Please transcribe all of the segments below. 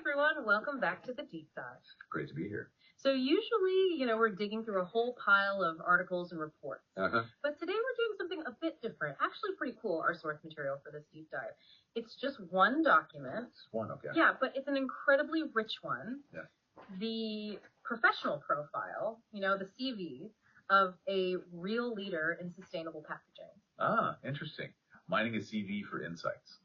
everyone. Welcome back to the Deep Dive. Great to be here. So usually, we're digging through a whole pile of articles and reports. But today we're doing something a bit different. Actually pretty cool, our source material for this deep dive. It's just one document. It's one, okay. Yeah, but it's an incredibly rich one. Yeah. The professional profile, the CV of a real leader in sustainable packaging. Ah, interesting. Mining a CV for insights.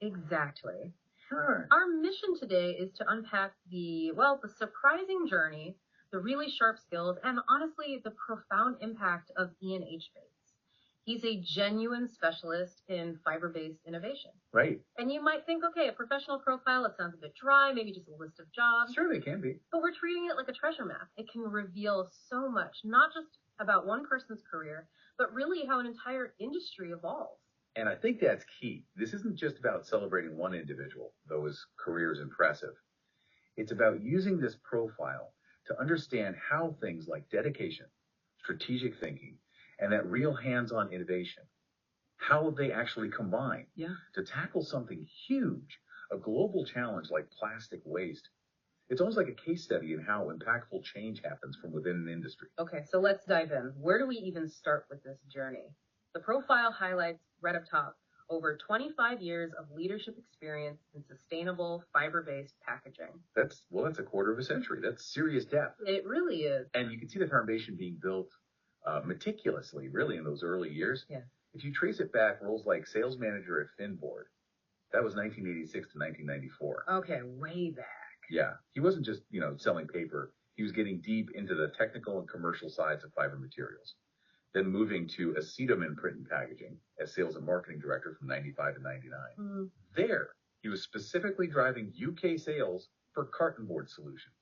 Exactly. Sure. Our mission today is to unpack the surprising journey, the really sharp skills, and honestly, the profound impact of Ian H. Bates. He's a genuine specialist in fiber-based innovation. Right. And you might think, okay, a professional profile, it sounds a bit dry, maybe just a list of jobs. Sure, they can be. But we're treating it like a treasure map. It can reveal so much, not just about one person's career, but really how an entire industry evolves. And I think that's key. This isn't just about celebrating one individual, though his career is impressive. It's about using this profile to understand how things like dedication, strategic thinking, and that real hands-on innovation, how they actually combine to tackle something huge, a global challenge like plastic waste. It's almost like a case study in how impactful change happens from within an industry. Okay, so let's dive in. Where do we even start with this journey? The profile highlights, right up top, over 25 years of leadership experience in sustainable fiber-based packaging. That's a quarter of a century. That's serious depth. It really is. And you can see the foundation being built meticulously, really, in those early years. Yeah. If you trace it back, roles like sales manager at Finboard, that was 1986 to 1994. Okay, way back. Yeah. He wasn't just, selling paper. He was getting deep into the technical and commercial sides of fiber materials. Then moving to acetum in print and packaging as sales and marketing director from 95 to 99. There, he was specifically driving UK sales for carton board solutions.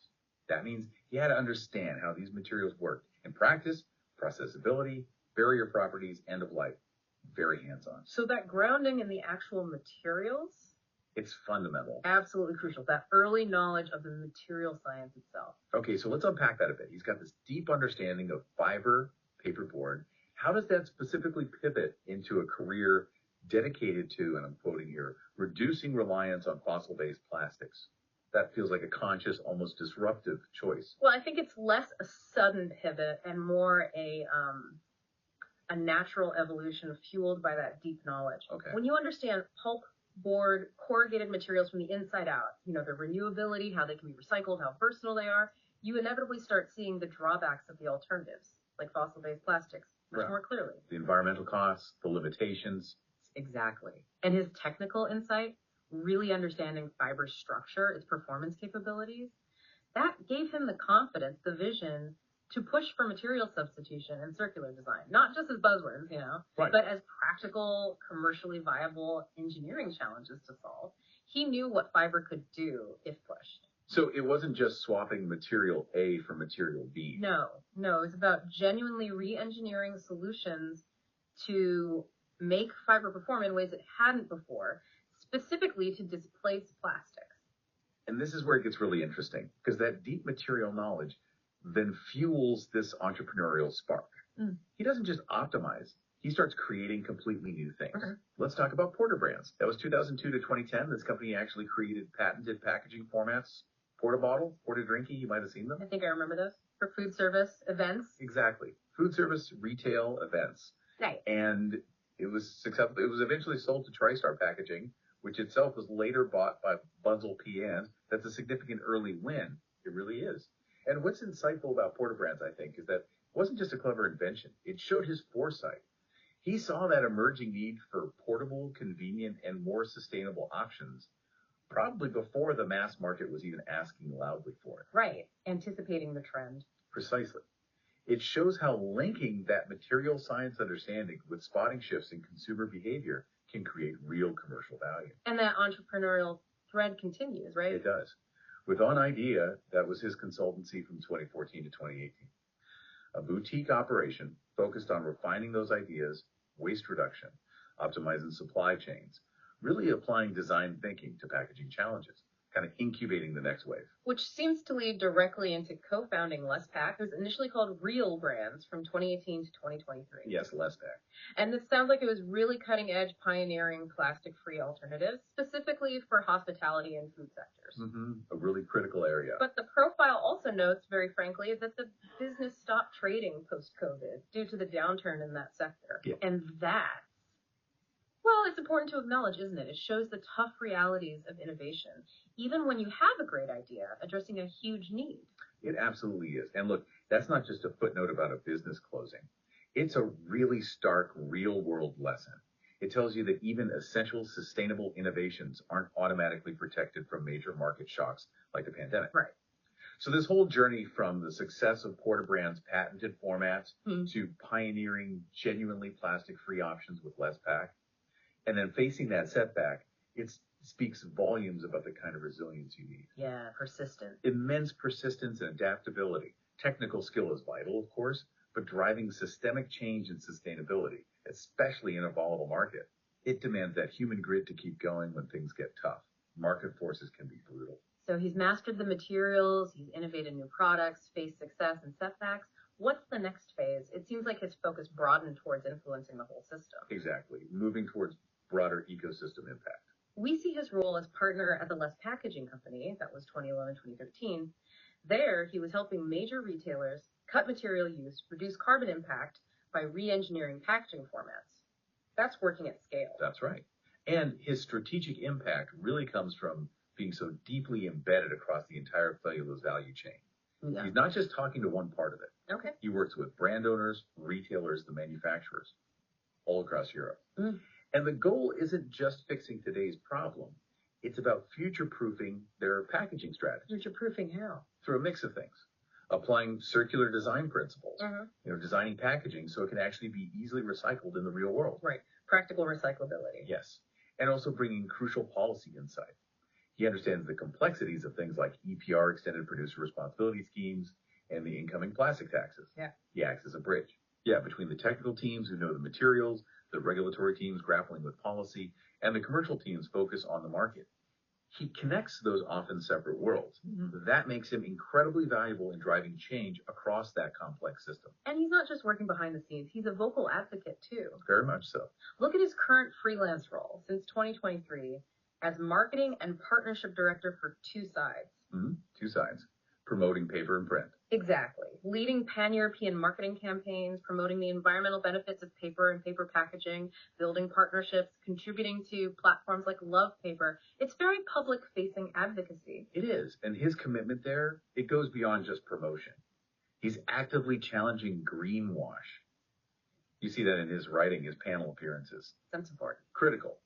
That means he had to understand how these materials worked in practice, processability, barrier properties, end of life. Very hands-on. So that grounding in the actual materials? It's fundamental. Absolutely crucial. That early knowledge of the material science itself. Okay, so let's unpack that a bit. He's got this deep understanding of fiber, paperboard. How does that specifically pivot into a career dedicated to, and I'm quoting here, reducing reliance on fossil-based plastics? That feels like a conscious, almost disruptive choice. Well, I think it's less a sudden pivot and more a natural evolution fueled by that deep knowledge. Okay. When you understand pulp, board, corrugated materials from the inside out, their renewability, how they can be recycled, how versatile they are, you inevitably start seeing the drawbacks of the alternatives, like fossil-based plastics, much more clearly. The environmental costs, the limitations. Exactly. And his technical insight, really understanding fiber structure, its performance capabilities, that gave him the confidence, the vision to push for material substitution and circular design, not just as buzzwords, but as practical, commercially viable engineering challenges to solve. He knew what fiber could do if pushed. So it wasn't just swapping material A for material B. No, it was about genuinely re-engineering solutions to make fiber perform in ways it hadn't before, specifically to displace plastics. And this is where it gets really interesting, because that deep material knowledge then fuels this entrepreneurial spark. He doesn't just optimize. He starts creating completely new things. Okay. Let's talk about Porter Brands. That was 2002 to 2010. This company actually created patented packaging formats. Porta bottle, Porta drinky, you might have seen them. I think I remember those. For food service events. Exactly. Food service, retail events. Right. And it was successful. It was eventually sold to TriStar Packaging, which itself was later bought by Bunzl PN. That's a significant early win. It really is. And what's insightful about Porter Brands, I think, is that it wasn't just a clever invention. It showed his foresight. He saw that emerging need for portable, convenient, and more sustainable options probably before the mass market was even asking loudly for it. Right. Anticipating the trend. Precisely. It shows how linking that material science understanding with spotting shifts in consumer behavior can create real commercial value. And that entrepreneurial thread continues, right? It does. With On Idea, that was his consultancy from 2014 to 2018. A boutique operation focused on refining those ideas, waste reduction, optimizing supply chains, really applying design thinking to packaging challenges. kind of incubating the next wave. Which seems to lead directly into co-founding LessPac. It was initially called Real Brands from 2018 to 2023. Yes, LessPac. And it sounds like it was really cutting edge, pioneering plastic-free alternatives, specifically for hospitality and food sectors. A really critical area. But the profile also notes, very frankly, that the business stopped trading post-COVID due to the downturn in that sector. Yeah. And that, well, it's important to acknowledge, isn't it? It shows the tough realities of innovation, even when you have a great idea addressing a huge need. It absolutely is. And look, that's not just a footnote about a business closing. It's a really stark, real-world lesson. It tells you that even essential, sustainable innovations aren't automatically protected from major market shocks like the pandemic. Right. So this whole journey from the success of Porter Brand's patented formats to pioneering genuinely plastic-free options with LessPac, and then facing that setback, it speaks volumes about the kind of resilience you need. Yeah, persistent. Immense persistence and adaptability. Technical skill is vital, of course, but driving systemic change and sustainability, especially in a volatile market, it demands that human grit to keep going when things get tough. Market forces can be brutal. So he's mastered the materials, he's innovated new products, faced success and setbacks. What's the next phase? It seems like his focus broadened towards influencing the whole system. Exactly, moving towards broader ecosystem impact. We see his role as partner at the Less Packaging Company, that was 2011-2013. There, he was helping major retailers cut material use, reduce carbon impact by re-engineering packaging formats. That's working at scale. That's right. And his strategic impact really comes from being so deeply embedded across the entire cellulose value chain. Yeah. He's not just talking to one part of it. Okay. He works with brand owners, retailers, the manufacturers, all across Europe. And the goal isn't just fixing today's problem. It's about future-proofing their packaging strategy. Future-proofing how? Through a mix of things. Applying circular design principles. Designing packaging so it can actually be easily recycled in the real world. Right. Practical recyclability. Yes. And also bringing crucial policy insight. He understands the complexities of things like EPR, extended producer responsibility schemes, and the incoming plastic taxes. Yeah. He acts as a bridge. Yeah, between the technical teams who know the materials, the regulatory teams grappling with policy, and the commercial teams focus on the market. He connects those often separate worlds. That makes him incredibly valuable in driving change across that complex system. And he's not just working behind the scenes, he's a vocal advocate too. Very much so. Look at his current freelance role since 2023 as marketing and partnership director for Two Sides. Two Sides. Promoting paper and print. Exactly. Leading pan-European marketing campaigns, promoting the environmental benefits of paper and paper packaging, building partnerships, contributing to platforms like Love Paper. It's very public-facing advocacy. It is. And his commitment there, it goes beyond just promotion. He's actively challenging greenwash. You see that in his writing, his panel appearances. That's important. Critical.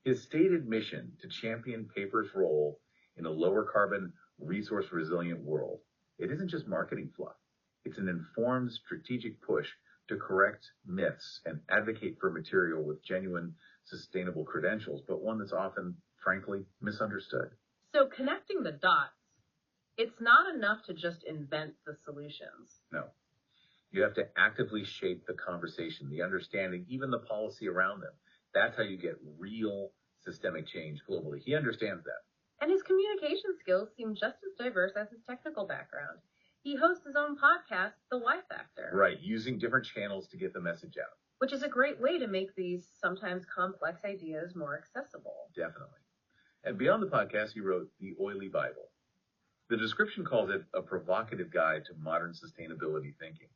His stated mission to champion paper's role in a lower carbon, resource resilient world. It isn't just marketing fluff. It's an informed strategic push to correct myths and advocate for material with genuine sustainable credentials, but one that's often, frankly, misunderstood. So connecting the dots, it's not enough to just invent the solutions. No. You have to actively shape the conversation, the understanding, even the policy around them. That's how you get real systemic change globally. He understands that. And his communication skills seem just as diverse as his technical background. He hosts his own podcast, The Y Factor. Right, using different channels to get the message out. Which is a great way to make these sometimes complex ideas more accessible. Definitely. And beyond the podcast, he wrote The Oily Bible. The description calls it a provocative guide to modern sustainability thinking.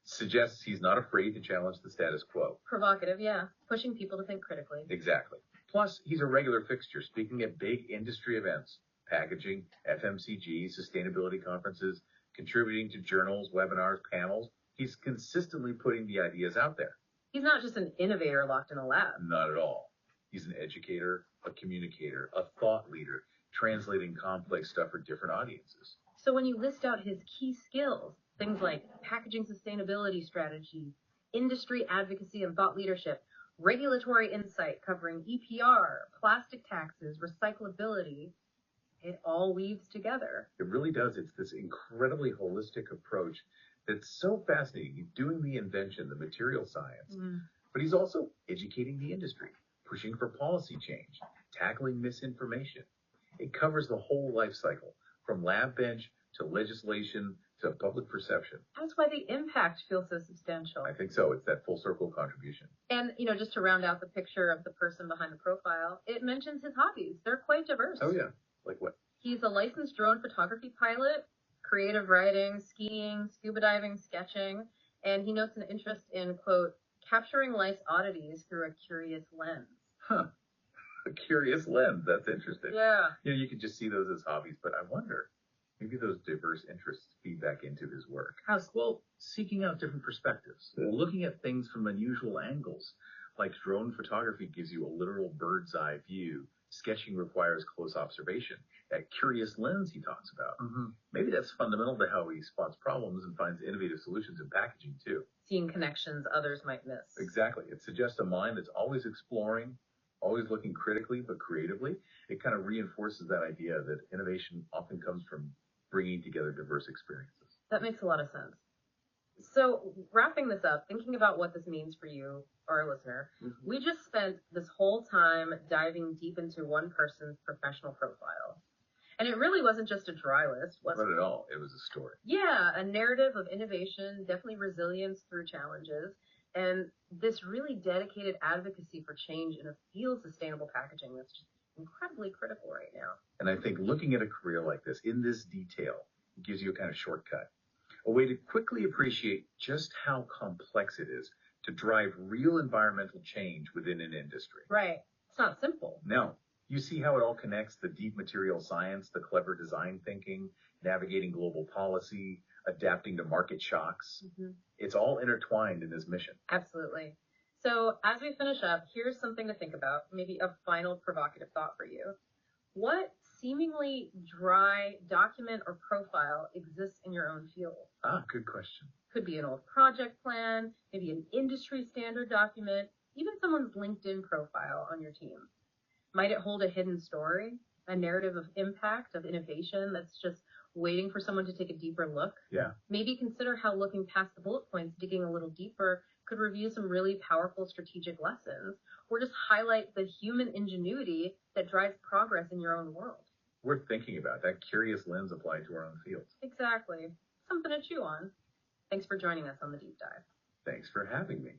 Suggests he's not afraid to challenge the status quo. Provocative, yeah. Pushing people to think critically. Exactly. Plus, he's a regular fixture, speaking at big industry events, packaging, FMCG, sustainability conferences, contributing to journals, webinars, panels. He's consistently putting the ideas out there. He's not just an innovator locked in a lab. Not at all. He's an educator, a communicator, a thought leader, translating complex stuff for different audiences. So when you list out his key skills, things like packaging sustainability strategy, industry advocacy and thought leadership, regulatory insight covering EPR, plastic taxes, recyclability, it all weaves together. It really does. It's this incredibly holistic approach that's so fascinating. He's doing the invention, the material science, but he's also educating the industry, pushing for policy change, tackling misinformation. It covers the whole life cycle, from lab bench to legislation to public perception. That's why the impact feels so substantial. I think so. It's that full circle contribution. And, just to round out the picture of the person behind the profile, it mentions his hobbies. They're quite diverse. Oh, yeah. Like what? He's a licensed drone photography pilot, creative writing, skiing, scuba diving, sketching, and he notes an interest in, quote, capturing life's oddities through a curious lens. Huh. A curious lens. That's interesting. Yeah. You could just see those as hobbies, but I wonder, maybe those diverse interests feed back into his work. How so? Well, seeking out different perspectives, looking at things from unusual angles. Like drone photography gives you a literal bird's eye view. Sketching requires close observation. That curious lens he talks about. Mm-hmm. Maybe that's fundamental to how he spots problems and finds innovative solutions in packaging, too. Seeing connections others might miss. Exactly. It suggests a mind that's always exploring, always looking critically but creatively. It kind of reinforces that idea that innovation often comes from bringing together diverse experiences. That makes a lot of sense. So, wrapping this up, thinking about what this means for you, our listener, we just spent this whole time diving deep into one person's professional profile. And it really wasn't just a dry list, was it? Not at all. It was a story. Yeah, a narrative of innovation, definitely resilience through challenges, and this really dedicated advocacy for change in a field sustainable packaging that's just incredibly critical right now. And I think looking at a career like this in this detail gives you a kind of shortcut, a way to quickly appreciate just how complex it is to drive real environmental change within an industry. Right. It's not simple. No. You see how it all connects: the deep material science, the clever design thinking, navigating global policy, adapting to market shocks. Mm-hmm. It's all intertwined in this mission. Absolutely. So as we finish up, here's something to think about, maybe a final provocative thought for you. What seemingly dry document or profile exists in your own field? Good question. Could be an old project plan, maybe an industry standard document, even someone's LinkedIn profile on your team. Might it hold a hidden story, a narrative of impact, of innovation that's just waiting for someone to take a deeper look? Yeah. Maybe consider how looking past the bullet points, digging a little deeper, could reveal some really powerful strategic lessons, or just highlight the human ingenuity that drives progress in your own world. Worth thinking about, that curious lens applied to our own fields. Exactly. Something to chew on. Thanks for joining us on the Deep Dive. Thanks for having me.